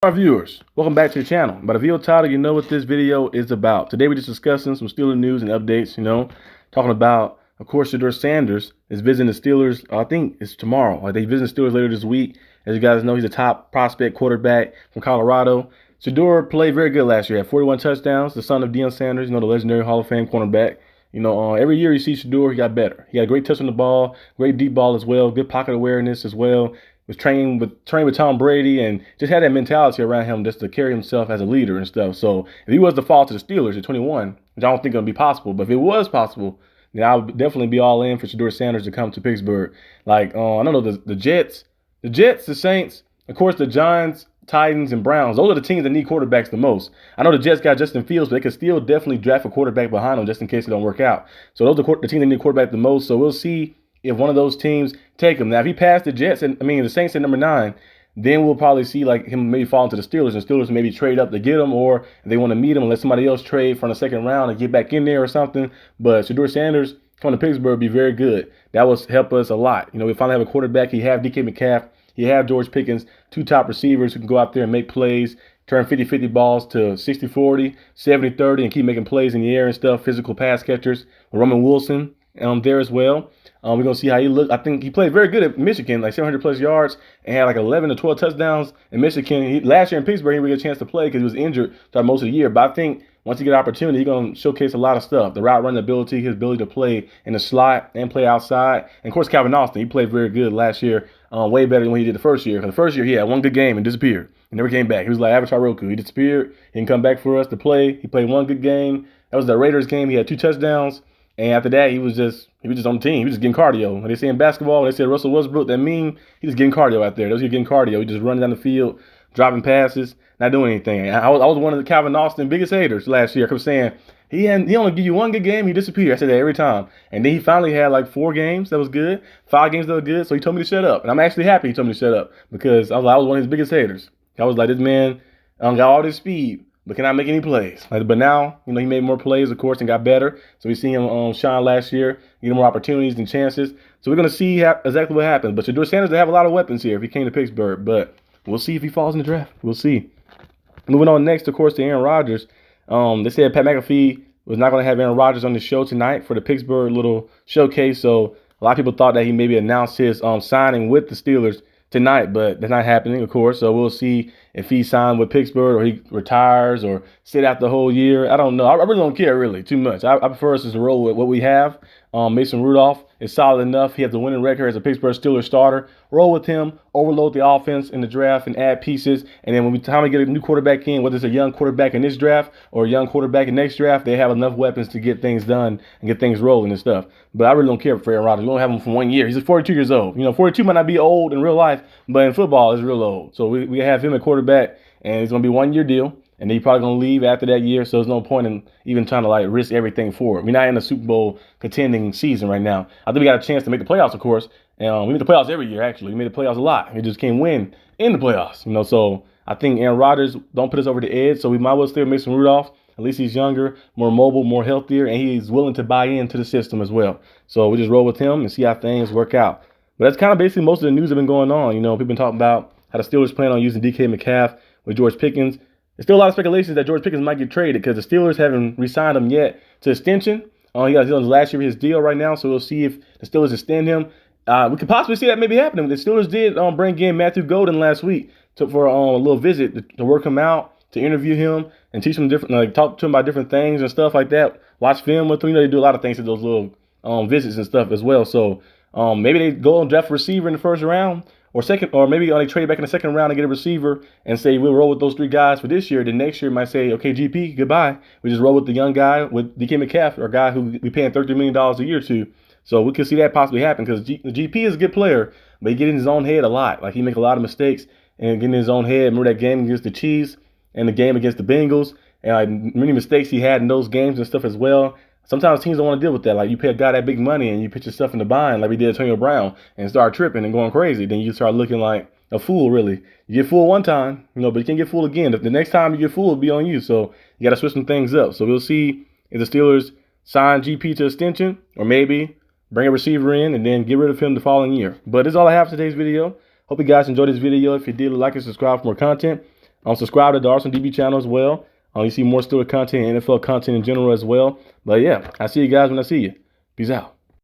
Our viewers, welcome back to the channel. By the video title, you know what this video is about. Today we're just discussing some Steelers news and updates, talking about, of course, Shadeur Sanders is visiting the Steelers. I think it's tomorrow. Like, they visit the Steelers later this week. As you guys know, he's a top prospect quarterback from Colorado. Shadeur played very good last year. Had 41 touchdowns, the son of Deion Sanders, the legendary Hall of Fame cornerback. Every year you see Shadeur, he got better. He had a great touch on the ball, great deep ball as well, good pocket awareness as well. Was trained with Tom Brady and just had that mentality around him just to carry himself as a leader and stuff. So if he was to fall to the Steelers at 21, which I don't think it'll be possible, but if it was possible, then I would definitely be all in for Shadeur Sanders to come to Pittsburgh. I don't know, the Jets, the Saints, of course the Giants, Titans, and Browns. Those are the teams that need quarterbacks the most. I know the Jets got Justin Fields, but they could still definitely draft a quarterback behind them just in case it don't work out. So those are the teams that need a quarterback the most. So we'll see if one of those teams take him. Now, if he passed the Jets, the Saints at number 9, then we'll probably see him maybe fall into the Steelers, and Steelers maybe trade up to get him, or if they want to meet him and let somebody else trade from the second round and get back in there or something. But Shadeur Sanders coming to Pittsburgh would be very good. That will help us a lot. We finally have a quarterback. He have DK Metcalf. He have George Pickens, 2 top receivers who can go out there and make plays, turn 50-50 balls to 60-40, 70-30, and keep making plays in the air and stuff, physical pass catchers. Roman Wilson there as well. We're going to see how he looked. I think he played very good at Michigan, like 700-plus yards, and had 11 to 12 touchdowns in Michigan. Last year in Pittsburgh, he didn't really get a chance to play because he was injured throughout most of the year. But I think once he get an opportunity, he's going to showcase a lot of stuff. The route running ability, his ability to play in the slot and play outside. And, of course, Calvin Austin, he played very good last year, way better than what he did the first year. Because the first year, he had one good game and disappeared. He never came back. He was like Avatar Roku. He disappeared. He didn't come back for us to play. He played one good game. That was the Raiders game. He had 2 touchdowns. And after that, he was just on the team. He was just getting cardio. When they say in basketball, when they say Russell Westbrook, that meme, he was getting cardio out there. That was getting cardio. He just running down the field, dropping passes, not doing anything. I was one of the Calvin Austin biggest haters last year. I kept saying, he only give you one good game, he disappeared. I said that every time. And then he finally had 4 games that was good, 5 games that were good. So he told me to shut up. And I'm actually happy he told me to shut up because I was one of his biggest haters. I was like, this man got all this speed, but cannot make any plays. But now, he made more plays, of course, and got better. So we see him shine last year, get more opportunities and chances. So we're going to see exactly what happens. But Shadeur Sanders, they have a lot of weapons here if he came to Pittsburgh. But we'll see if he falls in the draft. We'll see. Moving on next, of course, to Aaron Rodgers. They said Pat McAfee was not going to have Aaron Rodgers on the show tonight for the Pittsburgh little showcase. So a lot of people thought that he maybe announced his signing with the Steelers tonight, but that's not happening, of course. So we'll see if he signed with Pittsburgh or he retires or sit out the whole year. I don't know. I really don't care really too much. I prefer us to roll with what we have. Mason Rudolph is solid enough. He has a winning record as a Pittsburgh Steelers starter. Roll with him, overload the offense in the draft and add pieces. And then when we time to get a new quarterback in, whether it's a young quarterback in this draft or a young quarterback in next draft, they have enough weapons to get things done and get things rolling and stuff. But I really don't care for Aaron Rodgers. We don't have him for 1 year. He's 42 years old. 42 might not be old in real life, but in football, it's real old. So we have him at quarterback, and it's going to be a 1-year deal. And he's probably going to leave after that year, so there's no point in even trying to risk everything for it. We're not in a Super Bowl contending season right now. I think we got a chance to make the playoffs, of course. And we make the playoffs every year, actually. We made the playoffs a lot. We just can't win in the playoffs, So I think Aaron Rodgers don't put us over the edge, so we might well stay with Mason Rudolph. At least he's younger, more mobile, more healthier, and he's willing to buy into the system as well. So we just roll with him and see how things work out. But that's kind of basically most of the news that have been going on. People been talking about how the Steelers plan on using DK Metcalf with George Pickens. There's still a lot of speculations that George Pickens might get traded because the Steelers haven't re-signed him yet to extension. He got his last year of his deal right now, so we'll see if the Steelers extend him. We could possibly see that maybe happening. The Steelers did bring in Matthew Golden last week for a little visit to work him out, to interview him and teach him different, talk to him about different things and stuff like that. Watch film with him. They do a lot of things at those little visits and stuff as well. So maybe they go and draft a receiver in the first round. Or maybe they trade back in the second round and get a receiver and say we'll roll with those 3 guys for this year. Then next year might say, okay, GP, goodbye. We just roll with the young guy with DK Metcalf, or a guy who we paying $30 million a year to. So we could see that possibly happen because the GP is a good player, but he gets in his own head a lot. He make a lot of mistakes and get in his own head. Remember that game against the Chiefs and the game against the Bengals, and many mistakes he had in those games and stuff as well. Sometimes teams don't want to deal with that. You pay a guy that big money and you put yourself in the bind like we did Antonio Brown and start tripping and going crazy. Then you start looking like a fool, really. You get fooled one time, but you can't get fooled again. The next time you get fooled, it'll be on you. So you got to switch some things up. So we'll see if the Steelers sign GP to extension or maybe bring a receiver in and then get rid of him the following year. But that's all I have for today's video. Hope you guys enjoyed this video. If you did, like and subscribe for more content. Subscribe to the Arsenal D.B channel as well. You see more Steelers content and NFL content in general as well. But yeah, I see you guys when I see you. Peace out.